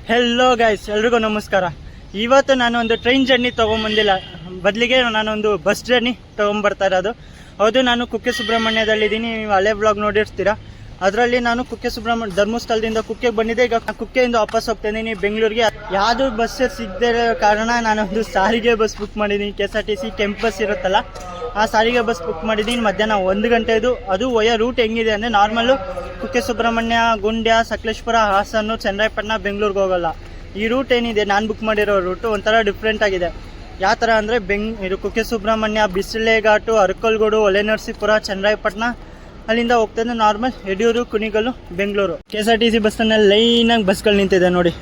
Hello guys, ಎಲ್ರಿಗೂ ನಮಸ್ಕಾರ. ಇವತ್ತು ನಾನು ಒಂದು ಟ್ರೈನ್ ಜರ್ನಿ ತೊಗೊಂಬಂದಿಲ್ಲ, ಬದಲಿಗೆ ನಾನೊಂದು ಬಸ್ ಜರ್ನಿ ತೊಗೊಂಬರ್ತಾ ಇರೋದು. ಹೌದು, ನಾನು ಕುಕ್ಕೆ ಸುಬ್ರಹ್ಮಣ್ಯದಲ್ಲಿದ್ದೀನಿ. ನೀವು ಹಳೆ ಬ್ಲಾಗ್ ನೋಡಿರ್ತೀರ. ಅದರಲ್ಲಿ ನಾನು ಕುಕ್ಕೆ ಸುಬ್ರಹ್ಮಣ್ಯ ಧರ್ಮಸ್ಥಳದಿಂದ ಕುಕ್ಕೆಗೆ ಬಂದಿದ್ದೆ. ಈಗ ಕುಕ್ಕೆಯಿಂದ ವಾಪಸ್ ಹೋಗ್ತಾ ಇದ್ದೀನಿ ಬೆಂಗಳೂರಿಗೆ. ಯಾವುದು ಬಸ್ ಸಿಗದೇ ಇರೋ ಕಾರಣ ನಾನೊಂದು ಸಾರಿಗೆ ಬಸ್ ಬುಕ್ ಮಾಡಿದ್ದೀನಿ. KSRTC ಕೆಂಪು ಬಸ್ ಇರುತ್ತಲ್ಲ, ಆ ಸಾರಿಗೆ ಬಸ್ ಬುಕ್ ಮಾಡಿದ್ದೀನಿ. ಮಧ್ಯಾಹ್ನ 1 ಗಂಟೆದು. ಅದು ಒಯ್ಯೋ ರೂಟ್ ಹೆಂಗಿದೆ ಅಂದರೆ, ನಾರ್ಮಲ್ಲು ಕುಕ್ಕೆ ಸುಬ್ರಹ್ಮಣ್ಯ, ಗುಂಡ್ಯ, ಸಕಲೇಶ್ಪುರ, ಹಾಸನ್ನು, ಚನ್ನರಾಯಪಟ್ಟಣ, ಬೆಂಗಳೂರಿಗೆ ಹೋಗೋಲ್ಲ. ಈ ರೂಟ್ ಏನಿದೆ ನಾನು ಬುಕ್ ಮಾಡಿರೋ ರೂಟು ಒಂಥರ ಡಿಫ್ರೆಂಟ್ ಆಗಿದೆ. ಯಾವ ಥರ ಅಂದರೆ ಇದು ಕುಕ್ಕೆ ಸುಬ್ರಹ್ಮಣ್ಯ, ಬಿಸಿಲೆಘಾಟು, ಅರಕಲ್ಗೋಡು, ಹೊಳೆನರಸೀಪುರ, ಚನ್ನರಾಯಪಟ್ಟಣ, ಅಲ್ಲಿಂದ ಹೋಗ್ತಾಯಿದ್ದು ನಾರ್ಮಲ್ ಯಡಿಯೂರು, ಕುಣಿಗಲ್ಲು, ಬೆಂಗಳೂರು. KSRTC ಬಸ್ಸನ್ನು ಲೈನಾಗಿ ಬಸ್ಗಳು ನಿಂತಿದೆ ನೋಡಿ.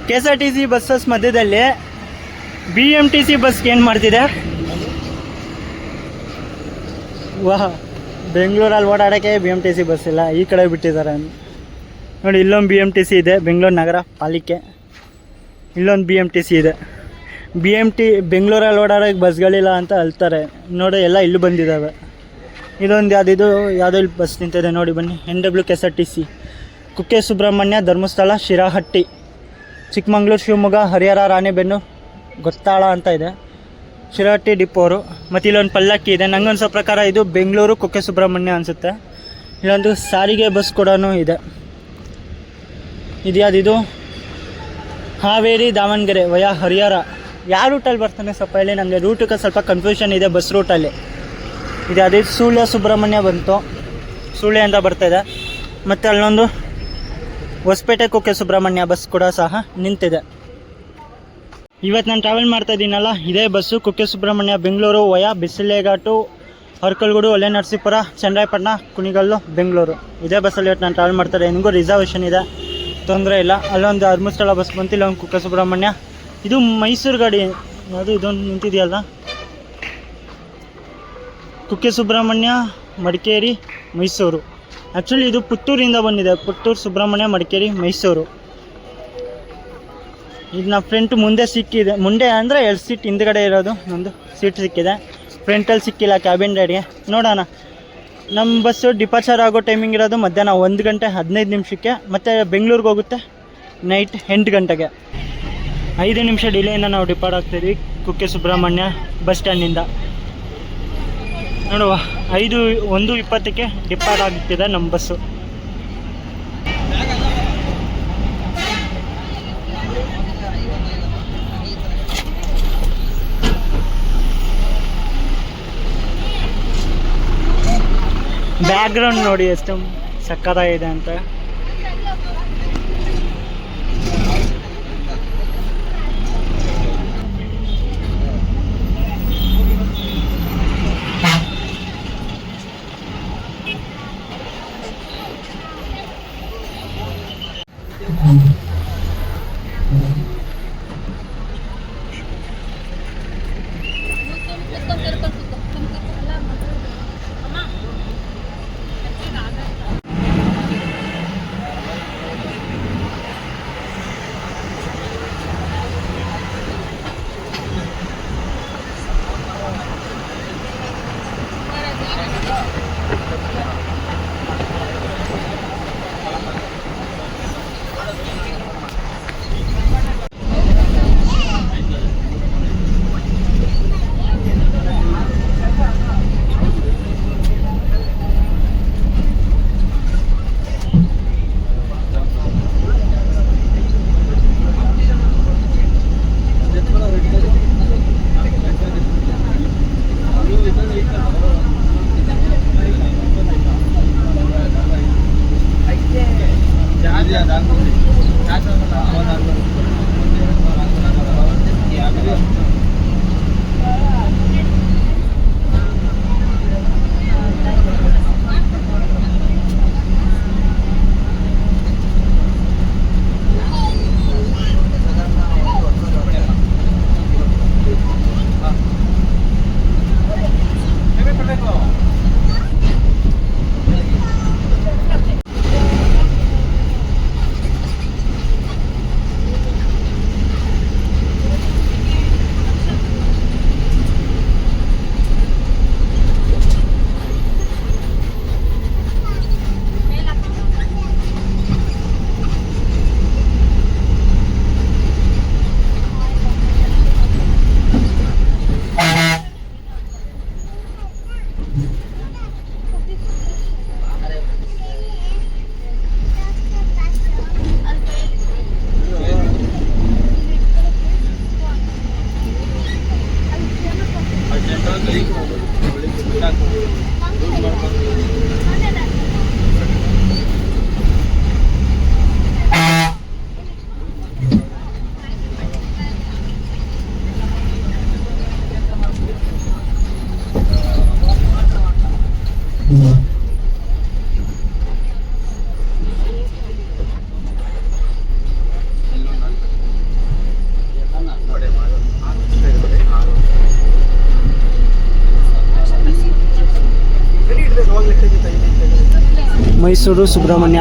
KSRTC ಬಸ್ಸಸ್ ಮಧ್ಯದಲ್ಲಿ BMTC ಬಸ್ಗೆ ಏನು ಮಾಡ್ತಿದೆ, ವಾಹ್, ಬೆಂಗಳೂರಲ್ಲಿ ಓಡಾಡೋಕ್ಕೆ BMTC ಬಸ್ ಇಲ್ಲ, ಈ ಕಡೆ ಬಿಟ್ಟಿದ್ದಾರೆ ನೋಡಿ. ಇಲ್ಲೊಂದು BMTC ಇದೆ, ಬೆಂಗಳೂರು ನಗರ ಪಾಲಿಕೆ. ಇಲ್ಲೊಂದು BMTC ಇದೆ. ಬೆಂಗಳೂರಲ್ಲಿ ಓಡಾಡೋಕ್ಕೆ ಬಸ್ಗಳಿಲ್ಲ ಅಂತ ಅಳ್ತಾರೆ ನೋಡಿ. ಎಲ್ಲ ಇಲ್ಲೂ ಬಂದಿದ್ದಾವೆ. ಇದೊಂದು ಯಾವುದೋ ಇಲ್ಲಿ ಬಸ್ ನಿಂತಿದೆ ನೋಡಿ, ಬನ್ನಿ. NW KSRTC ಕುಕ್ಕೆ ಸುಬ್ರಹ್ಮಣ್ಯ, ಧರ್ಮಸ್ಥಳ, ಶಿರಾಹಟ್ಟಿ, ಚಿಕ್ಕಮಂಗ್ಳೂರು, ಶಿವಮೊಗ್ಗ, ಹರಿಹರ, ರಾಣೆಬೆನ್ನೂರು, ಗೊತ್ತಾಳ ಅಂತ ಇದೆ, ಶಿರಾಹಟ್ಟಿ ಡಿಪೋರು. ಮತ್ತು ಇಲ್ಲೊಂದು ಪಲ್ಲಕ್ಕಿ ಇದೆ. ನಂಗನ್ಸೋ ಪ್ರಕಾರ ಇದು ಬೆಂಗಳೂರು ಕುಕ್ಕೆ ಸುಬ್ರಹ್ಮಣ್ಯ ಅನಿಸುತ್ತೆ. ಇಲ್ಲೊಂದು ಸಾರಿಗೆ ಬಸ್ ಕೂಡ ಇದೆ. ಇದು ಹಾವೇರಿ, ದಾವಣಗೆರೆ ವಯಾ ಹರಿಹರ. ಯಾವ ರೂಟಲ್ಲಿ ಬರ್ತಾನೆ ಸ್ವಲ್ಪ ಹೇಳಿ, ನನಗೆ ರೂಟಕ್ಕೆ ಸ್ವಲ್ಪ ಕನ್ಫ್ಯೂಷನ್ ಇದೆ ಬಸ್ ರೂಟಲ್ಲಿ. ಅದೇ ಸುಳ್ಯ ಸುಬ್ರಹ್ಮಣ್ಯ ಬಂತು, ಸುಳ್ಯ ಅಂತ ಬರ್ತಾಯಿದೆ. ಮತ್ತು ಅಲ್ಲೊಂದು ಹೊಸಪೇಟೆ ಕುಕ್ಕೆ ಸುಬ್ರಹ್ಮಣ್ಯ ಬಸ್ ಕೂಡ ಸಹ ನಿಂತಿದೆ. ಇವತ್ತು ನಾನು ಟ್ರಾವೆಲ್ ಮಾಡ್ತಾ ಇದ್ದೀನಲ್ಲ, ಇದೇ ಬಸ್ಸು ಕುಕ್ಕೆ ಸುಬ್ರಹ್ಮಣ್ಯ, ಬೆಂಗಳೂರು ವಯಾ ಬಿಸಿಲೆಘಾಟು, ಅರಕಲ್ಗೋಡು, ಹೊಳೆನರಸೀಪುರ, ಚನ್ನರಾಯಪಟ್ಟಣ, ಕುಣಿಗಲ್ಲು, ಬೆಂಗಳೂರು. ಇದೇ ಬಸ್ಸಲ್ಲಿ ಇವತ್ತು ನಾನು ಟ್ರಾವೆಲ್ ಮಾಡ್ತಾರೆ. ನಿಮಗೂ ರಿಸರ್ವೇಷನ್ ಇದೆ, ತೊಂದರೆ ಇಲ್ಲ. ಅಲ್ಲೊಂದು ಧರ್ಮಸ್ಥಳ ಬಸ್ ಬಂತು, ಇಲ್ಲೊಂದು ಕುಕ್ಕೆ ಸುಬ್ರಹ್ಮಣ್ಯ. ಇದು ಮೈಸೂರು ಗಾಡಿ. ಅದು ಇದೊಂದು ನಿಂತಿದೆಯಲ್ಲ, ಕುಕ್ಕೆ ಸುಬ್ರಹ್ಮಣ್ಯ, ಮಡಿಕೇರಿ, ಮೈಸೂರು. ಆ್ಯಕ್ಚುಲಿ ಇದು ಪುತ್ತೂರಿಂದ ಬಂದಿದೆ. ಪುತ್ತೂರು, ಸುಬ್ರಹ್ಮಣ್ಯ, ಮಡಿಕೇರಿ, ಮೈಸೂರು. ಇದನ್ನ ಫ್ರಂಟ್ ಮುಂದೆ ಸಿಕ್ಕಿದೆ. ಮುಂದೆ ಅಂದರೆ 2 ಸೀಟ್ ಹಿಂದ್ಗಡೆ ಇರೋದು, ಒಂದು ಸೀಟ್ ಸಿಕ್ಕಿದೆ. ಫ್ರಂಟಲ್ಲಿ ಸಿಕ್ಕಿಲ್ಲ, ಕ್ಯಾಬಿನ್ ರೆಡಿಗೆ. ನೋಡೋಣ. ನಮ್ಮ ಬಸ್ಸು ಡಿಪಾರ್ಚರ್ ಆಗೋ ಟೈಮಿಂಗ್ ಇರೋದು ಮಧ್ಯಾಹ್ನ 1 ಗಂಟೆ 15 ನಿಮಿಷಕ್ಕೆ. ಮತ್ತು ಬೆಂಗಳೂರಿಗೆ ಹೋಗುತ್ತೆ ನೈಟ್ 8 ಗಂಟೆಗೆ. 5 ನಿಮಿಷ ಡಿಲೇಯಿಂದ ನಾವು ಡಿಪಾರ್ಟ್ ಆಗ್ತಿದ್ವಿ ಕುಕ್ಕೆ ಸುಬ್ರಹ್ಮಣ್ಯ ಬಸ್ ಸ್ಟ್ಯಾಂಡಿಂದ. ನೋಡುವ, 1:20ಕ್ಕೆ ಡಿಪಾರ್ಟ್ ಆಗುತ್ತಿದೆ ನಮ್ಮ ಬಸ್ಸು. ಬ್ಯಾಕ್ಗ್ರೌಂಡ್ ನೋಡಿ ಎಷ್ಟು ಸಕ್ಕತ್ತಾಗಿದೆ ಅಂತ. ಮೈಸೂರು ಸುಬ್ರಹ್ಮಣ್ಯ.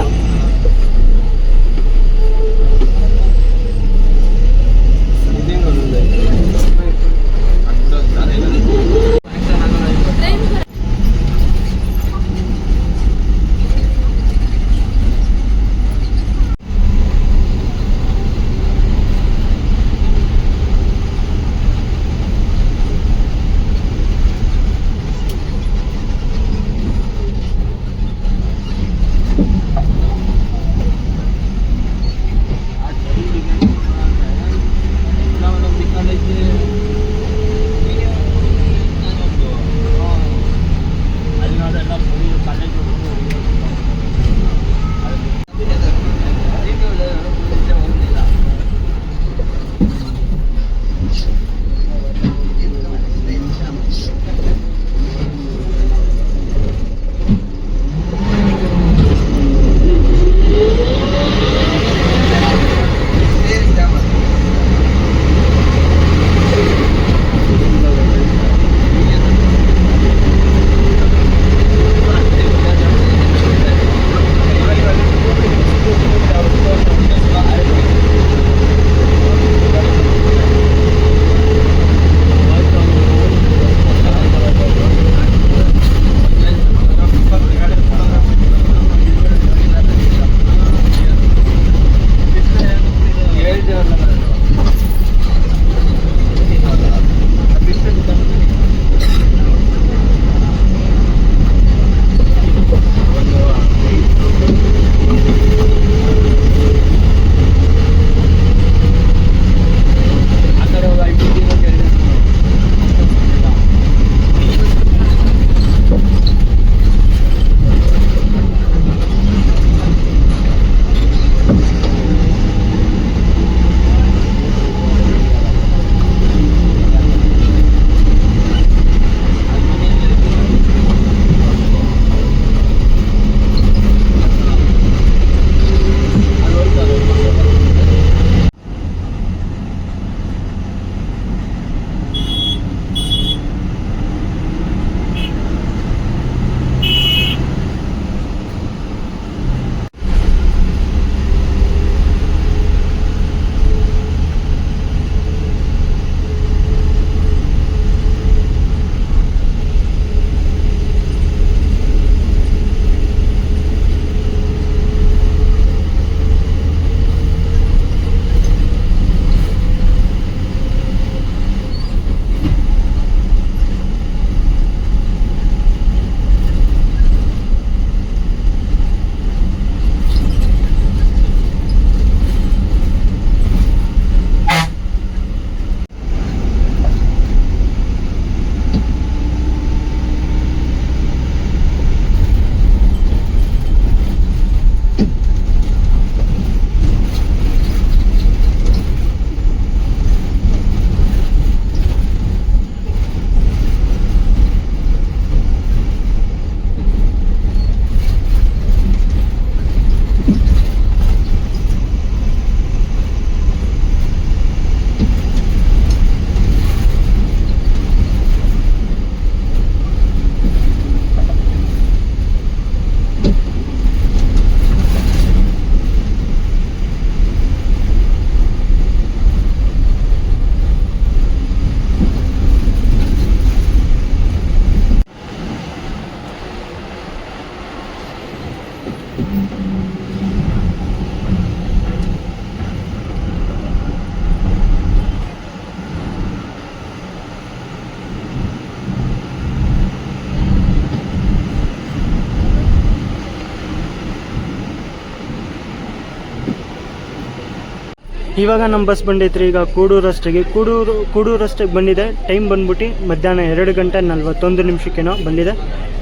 ಇವಾಗ ನಮ್ಮ ಬಸ್ ಬಂದೈತ್ರಿ ಈಗ ಕೂಡೂರು ರಸ್ತೆಗೆ ಬಂದಿದೆ. ಟೈಮ್ ಬಂದ್ಬಿಟ್ಟು ಮಧ್ಯಾಹ್ನ 2:41 ಬಂದಿದೆ.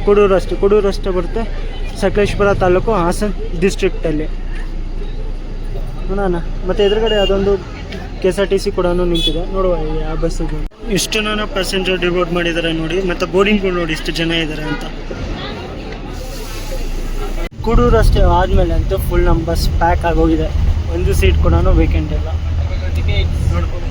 ಕೂಡೂರು ರಸ್ತೆ ಬರುತ್ತೆ, ಸಕಲೇಶ್ಪುರ ತಾಲೂಕು, ಹಾಸನ ಡಿಸ್ಟ್ರಿಕ್ಟಲ್ಲಿ ನೋಡೋಣ. ಮತ್ತು ಎದುರುಗಡೆ ಅದೊಂದು KSRTC ಕೂಡ ನಿಂತಿದೆ, ನೋಡುವ ಯಾವ ಬಸ್ ಇದೆ. ಇಷ್ಟು ಪ್ಯಾಸೆಂಜರ್ ಡಿವೋರ್ಟ್ ಮಾಡಿದ್ದಾರೆ ನೋಡಿ, ಮತ್ತು ಬೋರ್ಡಿಂಗ್ ನೋಡಿ ಇಷ್ಟು ಜನ ಇದ್ದಾರೆ ಅಂತ. ಕೂಡೂರು ಅಷ್ಟೇ ಆದಮೇಲೆ ಅಂತೂ ಫುಲ್ ನಮ್ಮ ಬಸ್ ಪ್ಯಾಕ್ ಆಗೋಗಿದೆ. ಒಂದು ಸೀಟ್ ಕೂಡ ವೀಕೆಂಡ್ ಇಲ್ಲ. ನೋಡ್ಬೋದು.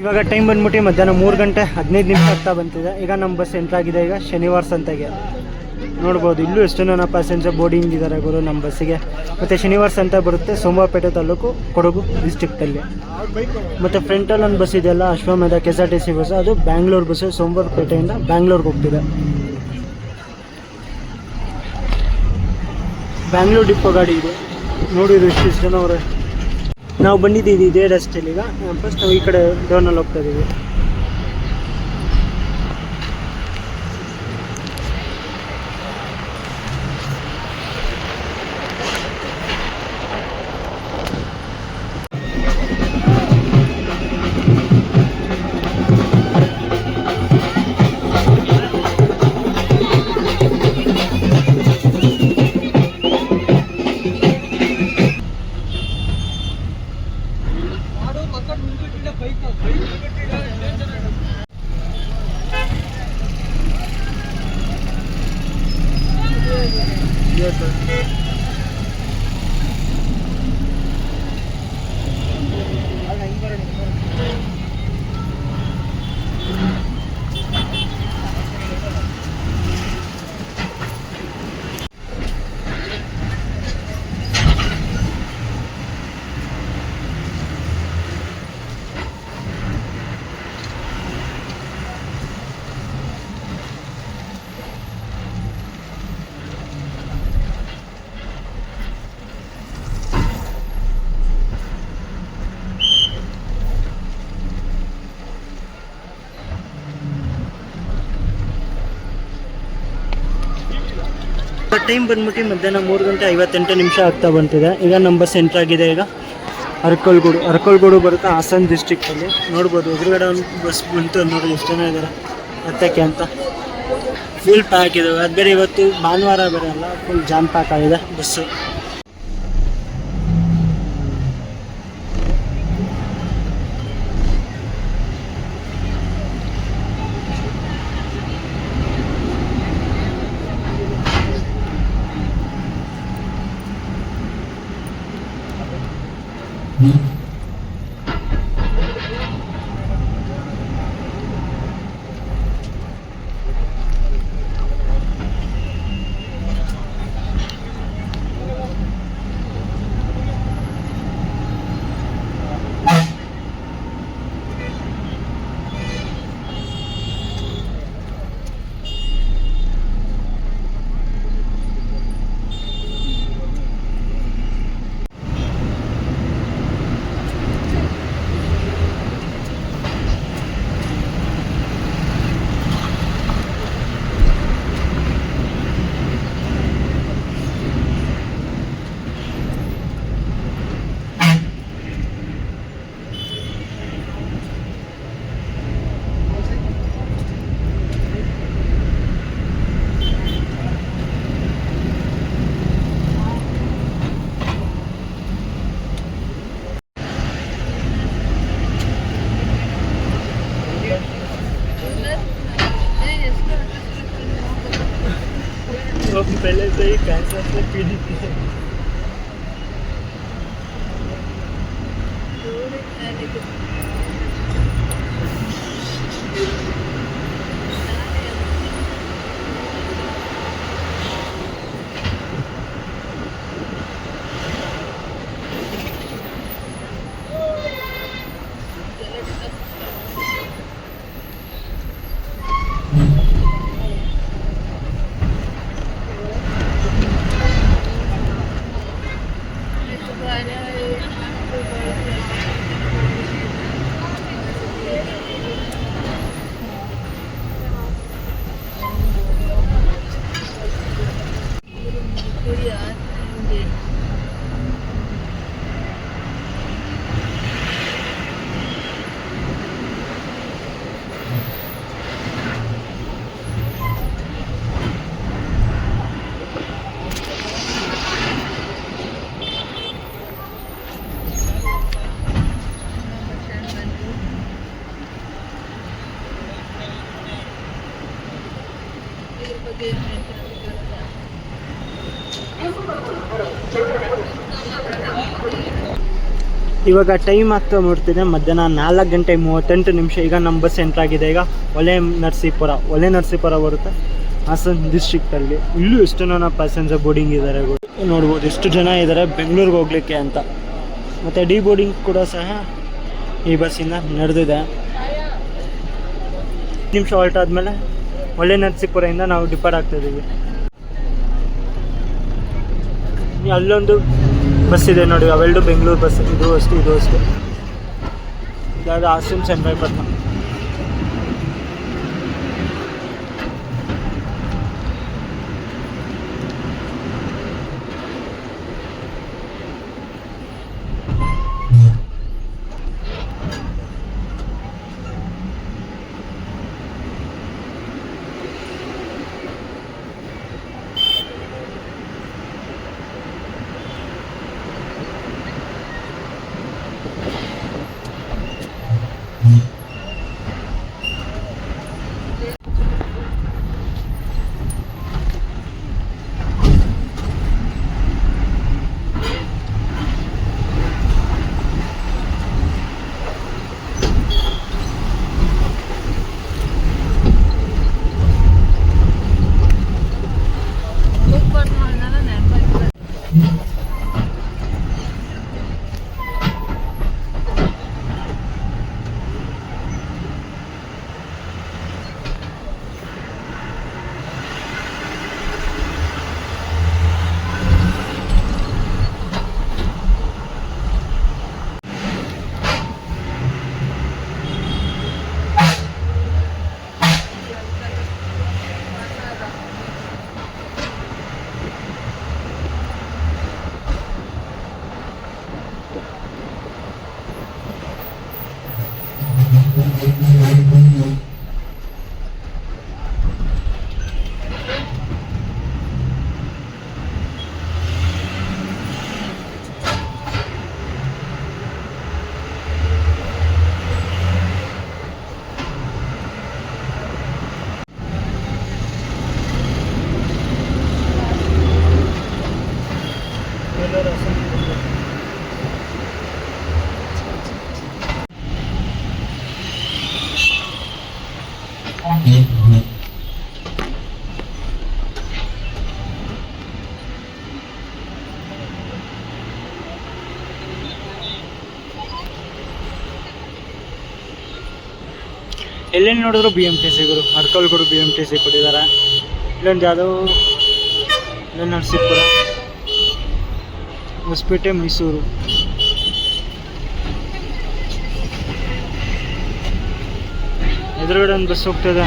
ಇವಾಗ ಟೈಮ್ ಬಂದ್ಬಿಟ್ಟು ಮಧ್ಯಾಹ್ನ 3:15 ಆಗ್ತಾ ಬಂತಿದೆ. ಈಗ ನಮ್ಮ ಬಸ್ ಎಂಟ್ರ್ ಆಗಿದೆ. ಈಗ ಶನಿವಾರ ಸಂತೆಗೆ ನೋಡ್ಬೋದು. ಇಲ್ಲೂ ಎಷ್ಟು ಜನ ಪ್ಯಾಸೆಂಜರ್ ಬೋರ್ಡಿಂಗ್ ಇದ್ದಾರೆ ಗುರು ನಮ್ಮ ಬಸ್ಸಿಗೆ. ಮತ್ತು ಶನಿವಾರ ಸಂತೆ ಬರುತ್ತೆ ಸೋಮವಾರಪೇಟೆ ತಾಲೂಕು ಕೊಡಗು ಡಿಸ್ಟ್ರಿಕ್ಟಲ್ಲಿ. ಮತ್ತು ಫ್ರಂಟಲ್ಲಿ ಒಂದು ಬಸ್ ಇದೆಯಲ್ಲ ಅಶ್ವಮೇಧ KSRTC ಬಸ್, ಅದು ಬ್ಯಾಂಗ್ಳೂರು ಬಸ್ಸು. ಸೋಮವಾರಪೇಟೆಯಿಂದ ಬ್ಯಾಂಗ್ಳೂರ್ಗೆ ಹೋಗ್ತಿದೆ. ಬ್ಯಾಂಗ್ಳೂರು ಡಿಪೋ ಗಾಡಿ ಇದೆ ನೋಡಿದ್ರು ಇಷ್ಟು ಜನ ಅವರೇ. ನಾವು ಬಂದಿದ್ದೀವಿ ಇದೇ ರಸ್ತೆಯಲ್ಲಿ. ಈಗ ಫಸ್ಟ್ ನಾವು ಈ ಕಡೆ ಡೋನಲ್ಲಿ ಹೋಗ್ತಾ ಇದ್ದೀವಿ. ಟೈಮ್ ಬಂದ್ಬಿಟ್ಟು ಮಧ್ಯಾಹ್ನ 3:58 ಆಗ್ತಾ ಬಂತಿದೆ. ಈಗ ನಮ್ಮ ಬಸ್ ಎಂಟ್ರ್ ಆಗಿದೆ. ಈಗ ಅರಕಲ್ಗೂಡು ಬರುತ್ತೆ ಹಾಸನ ಡಿಸ್ಟ್ರಿಕ್ಟಲ್ಲಿ. ನೋಡ್ಬೋದು ಎದುರುಗಡೆ ಒಂದು ಬಸ್ ಬಂತು ನೋಡಿ ಎಷ್ಟು ಜನ ಇದ್ದಾರೆ ಹತ್ತಕ್ಕೆ ಅಂತ. ಫುಲ್ ಪ್ಯಾಕ್ ಇದೆ. ಅದು ಬೇರೆ ಇವತ್ತು ಭಾನುವಾರ ಬೇರೆ ಅಲ್ಲ, ಫುಲ್ ಜಾಮ್ ಪ್ಯಾಕ್ ಆಗಿದೆ ಬಸ್ಸು. पहले से ही कैंसर से पीड़ित है। ಇವಾಗ ಟೈಮ್ ಆಗ್ತಾ ನೋಡ್ತಿದ್ದೆ ಮಧ್ಯಾಹ್ನ 4:38. ಈಗ ನಮ್ಮ ಬಸ್ ಎಂಟ್ರ್ ಆಗಿದೆ. ಈಗ ಒಲೆ ನರಸೀಪುರ ಬರುತ್ತೆ, ಹಾಸನ್ ಡಿಸ್ಟ್ರಿಕ್ಟಲ್ಲಿ. ಇಲ್ಲೂ ಎಷ್ಟು ಜನ ಪ್ಯಾಸೆಂಜರ್ ಬೋರ್ಡಿಂಗ್ ಇದ್ದಾರೆ ನೋಡ್ಬೋದು, ಎಷ್ಟು ಜನ ಇದ್ದಾರೆ ಬೆಂಗಳೂರಿಗೆ ಹೋಗ್ಲಿಕ್ಕೆ ಅಂತ. ಮತ್ತು ಡಿ ಬೋರ್ಡಿಂಗ್ ಕೂಡ ಸಹ ಈ ಬಸ್ಸಿಂದ ನಡೆದಿದೆ. ನಿಮಿಷ ಹಾಲ್ಟ್ ಆದಮೇಲೆ ಒಲೆ ನರಸೀಪುರದಿಂದ ನಾವು ಡಿಪಾರ್ಟ್ ಆಗ್ತಾಯಿದ್ದೀವಿ. ಅಲ್ಲೊಂದು ಬಸ್ ಇದೆ ನೋಡಿ, ಅವೆರಡು ಬೆಂಗಳೂರು ಬಸ್, ಇದು ಅಷ್ಟು ಇದಾದ ಹಾಸನ್ ಚನ್ನರಾಯಪಟ್ಟಣ. ಎಲ್ಲೇನು ನೋಡಿದ್ರು BMTC ಗುರು, ಅರ್ಕಲ್ಗೂಡು BMTC ಕೊಟ್ಟಿದ್ದಾರೆ. ಇಲ್ಲೊಂದು ಯಾವುದೋ ನರಸೀಪುರ, ಹೊಸಪೇಟೆ, ಮೈಸೂರು. ಎದುರುಗಡೆ ಒಂದು ಬಸ್ ಹೋಗ್ತದೆ,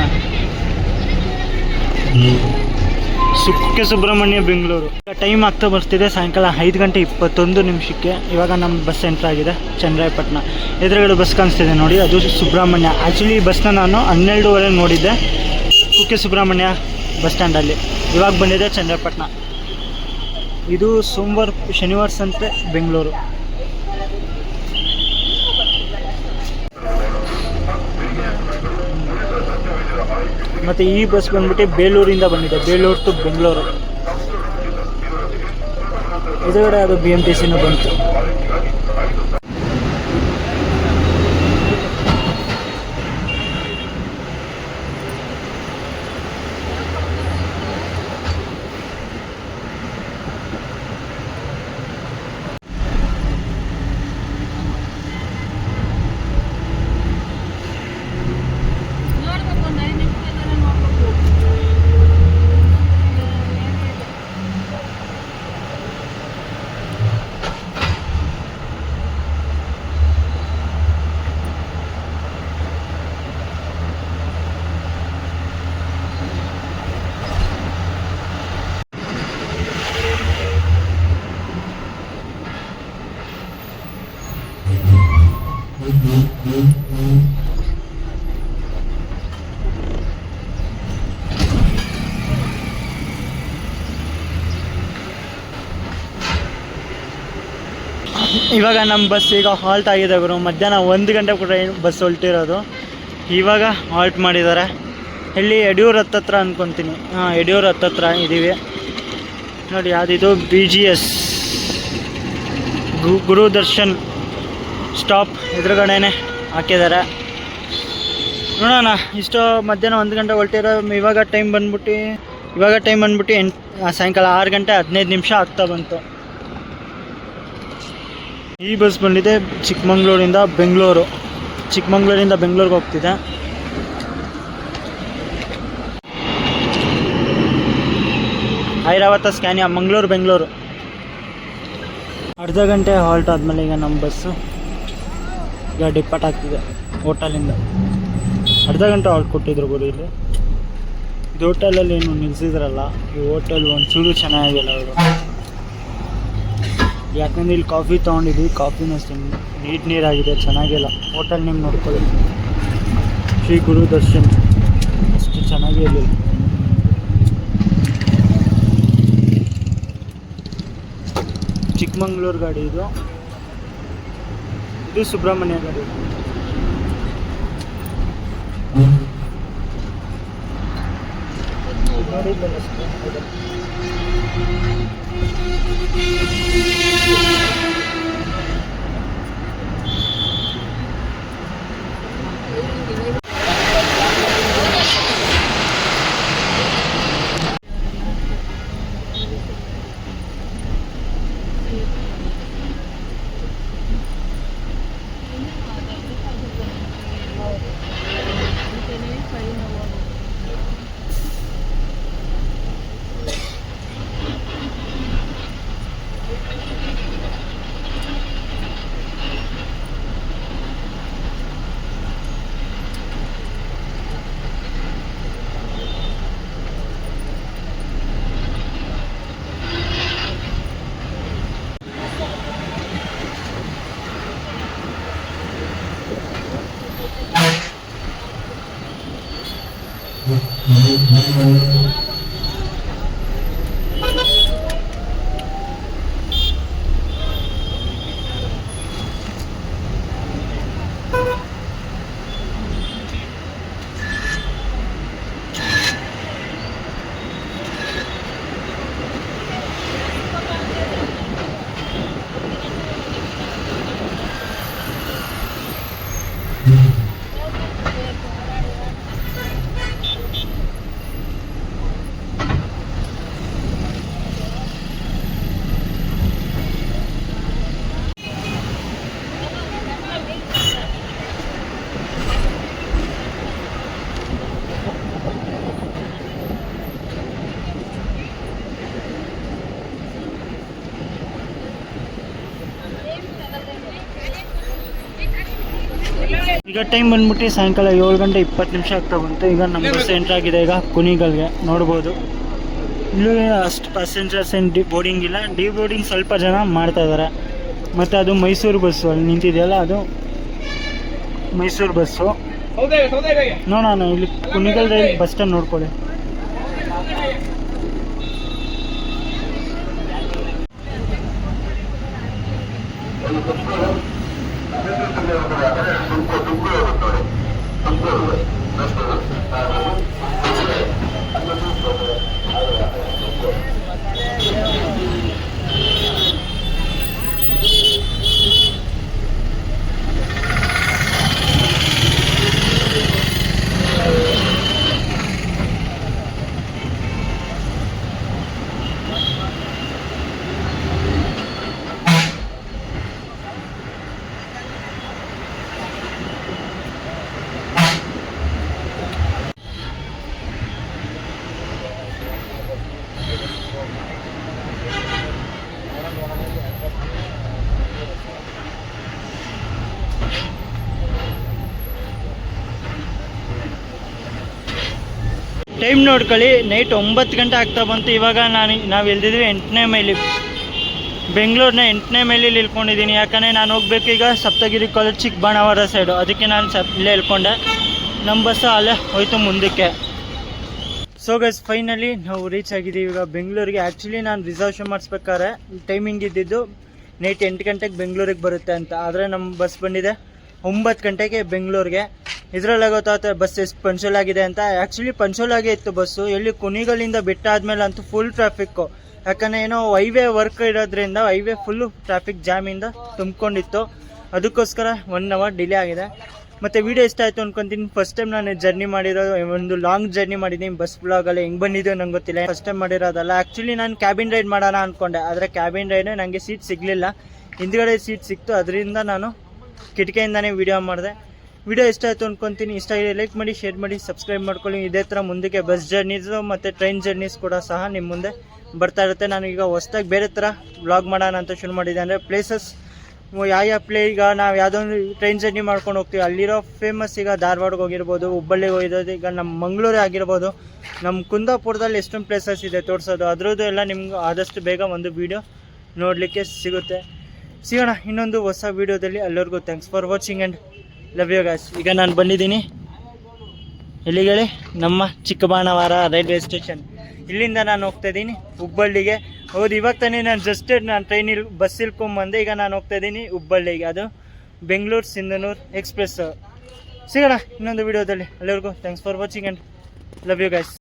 ಕುಕ್ಕೆ ಸುಬ್ರಹ್ಮಣ್ಯ, ಬೆಂಗಳೂರು. ಟೈಮ್ ಆಗ್ತಾ ಬರ್ತಿದೆ ಸಾಯಂಕಾಲ 5:21. ಇವಾಗ ನಮ್ಮ ಬಸ್ ಎಂಟ್ರ್ ಆಗಿದೆ ಚನ್ನರಾಯಪಟ್ಟಣ. ಎದುರುಗಡೆ ಬಸ್ ಕಾಣಿಸ್ತಿದೆ ನೋಡಿ, ಅದು ಸುಬ್ರಹ್ಮಣ್ಯ. ಆ್ಯಕ್ಚುಲಿ ಈ ಬಸ್ನ ನಾನು 12:30 ನೋಡಿದ್ದೆ ಕುಕ್ಕೆ ಸುಬ್ರಹ್ಮಣ್ಯ ಬಸ್ ಸ್ಟ್ಯಾಂಡಲ್ಲಿ. ಇವಾಗ ಬಂದಿದೆ ಚನ್ನರಾಯಪಟ್ಟಣ. ಇದು ಶನಿವಾರ ಸಂತೆ ಬೆಂಗಳೂರು. ಮತ್ತು ಈ ಬಸ್ ಬಂದ್ಬಿಟ್ಟು ಬೇಲೂರಿಂದ ಬಂದಿದೆ, ಬೇಲೂರು ಟು ಬೆಂಗಳೂರು. ಎದುರುಗಡೆ ಅದು BMTCನೂ ಬಂತು. ಇವಾಗ ನಮ್ಮ ಬಸ್ ಈಗ ಹಾಲ್ಟ್ ಆಗಿದೆ ಗುರು. ಮಧ್ಯಾಹ್ನ 1 ಗಂಟೆ ಕೂಡ ಬಸ್ ಹೊಲ್ಟಿರೋದು. ಇವಾಗ ಹಾಲ್ಟ್ ಮಾಡಿದ್ದಾರೆ. ಇಲ್ಲಿ ಯಡಿಯೂರು ಹತ್ತತ್ರ ಅಂದ್ಕೊತೀನಿ. ಹಾಂ, ಯಡಿಯೂರು ಹತ್ತತ್ರ ಇದ್ದೀವಿ ನೋಡಿ. ಯಾವುದಿದು BGS ಗುರು ದರ್ಶನ್ ಸ್ಟಾಪ್ ಎದುರುಗಡೆನೆ ಹಾಕಿದ್ದಾರೆ. ನೋಡೋಣ. ಇಷ್ಟು ಮಧ್ಯಾಹ್ನ 1 ಗಂಟೆ ಹೊಲ್ಟಿರೋ. ಇವಾಗ ಟೈಮ್ ಬಂದ್ಬಿಟ್ಟು ಸಾಯಂಕಾಲ 6 ಗಂಟೆ 15 ನಿಮಿಷ ಆಗ್ತಾ ಬಂತು. ಈ ಬಸ್ ಬಂದಿದೆ ಚಿಕ್ಕಮಂಗ್ಳೂರಿಂದ ಬೆಂಗಳೂರಿಗೆ ಹೋಗ್ತಿದೆ. ಐರಾವತ ಸ್ಕ್ಯಾನಿಯಾ ಬೆಂಗಳೂರು. ಅರ್ಧ ಗಂಟೆ ಹಾಲ್ಟ್ ಆದಮೇಲೆ ಈಗ ನಮ್ಮ ಬಸ್ಸು ಈಗ ಡಿಪಾರ್ಟ್ ಆಗ್ತಿದೆ ಹೋಟೆಲಿಂದ. ಅರ್ಧ ಗಂಟೆ ಹಾಲ್ಟ್ ಕೊಟ್ಟಿದ್ರು ಗುರು. ಇಲ್ಲಿ ಇದು ಹೋಟೆಲಲ್ಲಿ ಏನು ನಿಲ್ಲಿಸಿದ್ರಲ್ಲ, ಈ ಹೋಟೆಲ್ ಒಂಚೂರು ಚೆನ್ನಾಗಿಲ್ಲ ಅವರು. ಯಾಕಂದರೆ ಇಲ್ಲಿ ಕಾಫಿ ತೊಗೊಂಡಿದ್ವಿ, ಕಾಫಿನೂ ಅಷ್ಟೇ ನೀರಾಗಿದೆ, ಚೆನ್ನಾಗಿಲ್ಲ. ಹೋಟೆಲ್ ನೇಮ್ ನೋಡ್ಕೊಳ್ಳಿ, ಶ್ರೀ ಗುರು ದರ್ಶನ್. ಅಷ್ಟು ಚೆನ್ನಾಗೇ ಇರಲಿಲ್ಲ. ಚಿಕ್ಕಮಂಗ್ಳೂರು ಗಾಡಿ ಇದು ಸುಬ್ರಹ್ಮಣ್ಯ ಗಾಡಿ. ಈಗ ಟೈಮ್ ಬಂದ್ಬಿಟ್ಟು ಸಾಯಂಕಾಲ 7 ಗಂಟೆ 20 ನಿಮಿಷ ಆಗ್ತಾ ಬಂತು. ಈಗ ನಮ್ಮ ಬಸ್ ಎಂಟ್ರ್ ಆಗಿದೆ ಈಗ ಕುಣಿಗಲ್ಗೆ. ನೋಡ್ಬೋದು ಇಲ್ಲಿ ಅಷ್ಟು ಪ್ಯಾಸೆಂಜರ್ಸ್ ಏನು ಬೋರ್ಡಿಂಗ್ ಇಲ್ಲ. ಬೋರ್ಡಿಂಗ್ ಸ್ವಲ್ಪ ಜನ ಮಾಡ್ತಾ ಇದ್ದಾರೆ. ಮತ್ತು ಅದು ಮೈಸೂರು ಬಸ್ಸು ಅಲ್ಲಿ ನಿಂತಿದೆಯಲ್ಲ, ಅದು ಮೈಸೂರು ಬಸ್ಸು. ನೋಡೋಣ ಇಲ್ಲಿ ಕುಣಿಗಲ್ ರೈಲ್ ಬಸ್ ಸ್ಟ್ಯಾಂಡ್ ನೋಡ್ಕೊಳ್ಳಿ. ಟೈಮ್ ನೋಡ್ಕೊಳ್ಳಿ, ನೈಟ್ 9 ಗಂಟೆ ಆಗ್ತಾ ಬಂತು. ಇವಾಗ ನಾವು ಎಲ್ದಿದ್ವಿ 8ನೇ ಮೈಲಿ, ಬೆಂಗಳೂರಿನ 8ನೇ ಮೈಲಿಲಿ ಇಳ್ಕೊಂಡಿದ್ದೀನಿ. ಯಾಕಂದರೆ ನಾನು ಹೋಗ್ಬೇಕು ಈಗ ಸಪ್ತಗಿರಿ ಕಾಲೇಜ್ ಚಿಕ್ಕಬಾಣಾವರ ಸೈಡು. ಅದಕ್ಕೆ ನಾನು ಇಲ್ಲೇ ಇಳ್ಕೊಂಡೆ. ನಮ್ಮ ಬಸ್ಸು ಅಲ್ಲೇ ಹೋಯ್ತು ಮುಂದಕ್ಕೆ. ಸೊ ಗೈಸ್, ಫೈನಲಿ ನಾವು ರೀಚ್ ಆಗಿದ್ದೀವಿ ಈಗ ಬೆಂಗಳೂರಿಗೆ. ಆ್ಯಕ್ಚುಲಿ ನಾನು ರಿಸರ್ವೇಷನ್ ಮಾಡಿಸ್ಬೇಕಾದ್ರೆ ಟೈಮಿಂಗ್ ಇದ್ದಿದ್ದು ನೈಟ್ 8 ಗಂಟೆಗೆ ಬೆಂಗಳೂರಿಗೆ ಬರುತ್ತೆ ಅಂತ. ಆದರೆ ನಮ್ಮ ಬಸ್ ಬಂದಿದೆ 9 ಗಂಟೆಗೆ ಬೆಂಗಳೂರಿಗೆ. ಇದರಲ್ಲೇ ಗೊತ್ತಾಗುತ್ತೆ ಬಸ್ ಎಷ್ಟು ಪಂಚುಲ್ ಆಗಿದೆ ಅಂತ. ಆ್ಯಕ್ಚುಲಿ ಪಂಚುಲ್ ಆಗೇ ಇತ್ತು ಬಸ್ಸು. ಎಲ್ಲಿ ಕುಣಿಗಲಿಂದ ಬಿಟ್ಟ ಆದಮೇಲೆ ಅಂತೂ ಫುಲ್ ಟ್ರಾಫಿಕ್ಕು. ಯಾಕಂದರೆ ಏನೋ ಹೈವೇ ವರ್ಕ್ ಇರೋದ್ರಿಂದ ಹೈವೇ ಫುಲ್ಲು ಟ್ರಾಫಿಕ್ ಜಾಮಿಂದ ತುಂಬಿಕೊಂಡಿತ್ತು. ಅದಕ್ಕೋಸ್ಕರ 1 ಅವರ್ ಡಿಲೇ ಆಗಿದೆ. ಮತ್ತು ವೀಡಿಯೋ ಇಷ್ಟ ಆಯಿತು ಅಂದ್ಕೊತೀನಿ. ಫಸ್ಟ್ ಟೈಮ್ ನಾನು ಜರ್ನಿ ಮಾಡಿರೋ ಒಂದು ಲಾಂಗ್ ಜರ್ನಿ ಮಾಡಿದ್ದೀನಿ ಬಸ್ ಬ್ಲಾಗಲ್ಲಿ. ಹೆಂಗೆ ಬಂದಿದ್ದು ನಂಗೆ ಗೊತ್ತಿಲ್ಲ, ಫಸ್ಟ್ ಟೈಮ್ ಮಾಡಿರೋದಲ್ಲ. ಆ್ಯಕ್ಚುಲಿ ನಾನು ಕ್ಯಾಬಿನ್ ರೈಡ್ ಮಾಡೋಣ ಅಂದ್ಕೊಂಡೆ, ಆದರೆ ಕ್ಯಾಬಿನ್ ರೈಡ್ ನನಗೆ ಸೀಟ್ ಸಿಗಲಿಲ್ಲ. ಹಿಂದ್ಗಡೆ ಸೀಟ್ ಸಿಕ್ತು, ಅದರಿಂದ ನಾನು ಕಿಟಕಿಯಿಂದನೇ ವೀಡಿಯೋ ಮಾಡಿದೆ. ವಿಡಿಯೋ ಇಷ್ಟ ಆಯಿತು ಅಂದ್ಕೊತೀನಿ. ಇಷ್ಟ ಆಗಿದೆ ಲೈಕ್ ಮಾಡಿ, ಶೇರ್ ಮಾಡಿ, ಸಬ್ಸ್ಕ್ರೈಬ್ ಮಾಡ್ಕೊಳ್ಳಿ. ಇದೇ ಥರ ಮುಂದಕ್ಕೆ ಬಸ್ ಜರ್ನೀಸು ಮತ್ತು ಟ್ರೈನ್ ಜರ್ನೀಸ್ ಕೂಡ ಸಹ ನಿಮ್ಮ ಮುಂದೆ ಬರ್ತಾ ಇರುತ್ತೆ. ನಾನು ಈಗ ಹೊಸ್ದಾಗಿ ಬೇರೆ ಥರ ವ್ಲಾಗ್ ಮಾಡೋಣ ಅಂತ ಶುರು ಮಾಡಿದ್ದೆ. ಅಂದರೆ ಪ್ಲೇಸಸ್ ಯಾವ ಪ್ಲೇ, ಈಗ ನಾವು ಯಾವುದೋ ಒಂದು ಟ್ರೈನ್ ಜರ್ನಿ ಮಾಡ್ಕೊಂಡು ಹೋಗ್ತೀವಿ, ಅಲ್ಲಿರೋ ಫೇಮಸ್ ಈಗ ಧಾರವಾಡಕ್ಕೆ ಹೋಗಿರ್ಬೋದು, ಹುಬ್ಬಳ್ಳಿಗೆ ಹೋಗಿರೋದು, ಈಗ ನಮ್ಮ ಮಂಗಳೂರೇ ಆಗಿರ್ಬೋದು, ನಮ್ಮ ಕುಂದಾಪುರದಲ್ಲಿ ಎಷ್ಟೊಂದು ಪ್ಲೇಸಸ್ ಇದೆ ತೋರಿಸೋದು. ಅದರದ್ದು ಎಲ್ಲ ನಿಮ್ಗೆ ಆದಷ್ಟು ಬೇಗ ಒಂದು ವೀಡಿಯೋ ನೋಡಲಿಕ್ಕೆ ಸಿಗುತ್ತೆ. ಸಿಗೋಣ ಇನ್ನೊಂದು ಹೊಸ ವೀಡಿಯೋದಲ್ಲಿ. ಅಲ್ಲಿವರೆಗೂ thanks for watching and love you guys. ಈಗ ನಾನು ಬಂದಿದ್ದೀನಿ ಎಲ್ಲಿಗೆ, ನಮ್ಮ ಚಿಕ್ಕಬಾಣಾವರ ರೈಲ್ವೆ ಸ್ಟೇಷನ್. ಇಲ್ಲಿಂದ ನಾನು ಹೋಗ್ತಾ ಇದ್ದೀನಿ ಹುಬ್ಬಳ್ಳಿಗೆ. ಹೌದು, ಇವಾಗ ತಾನೇ ನಾನು ಟ್ರೈನಿಲ್ ಬಸ್ ಇಳ್ಕೊಂಬಂದೆ. ಈಗ ನಾನು ಹೋಗ್ತಾ ಇದ್ದೀನಿ ಹುಬ್ಬಳ್ಳಿಗೆ. ಅದು ಬೆಂಗಳೂರು ಸಿಂಧನೂರು ಎಕ್ಸ್ಪ್ರೆಸ್. ಸಿಗೋಣ ಇನ್ನೊಂದು ವೀಡಿಯೋದಲ್ಲಿ. ಅಲ್ಲಿವರೆಗೂ thanks for watching and love you guys.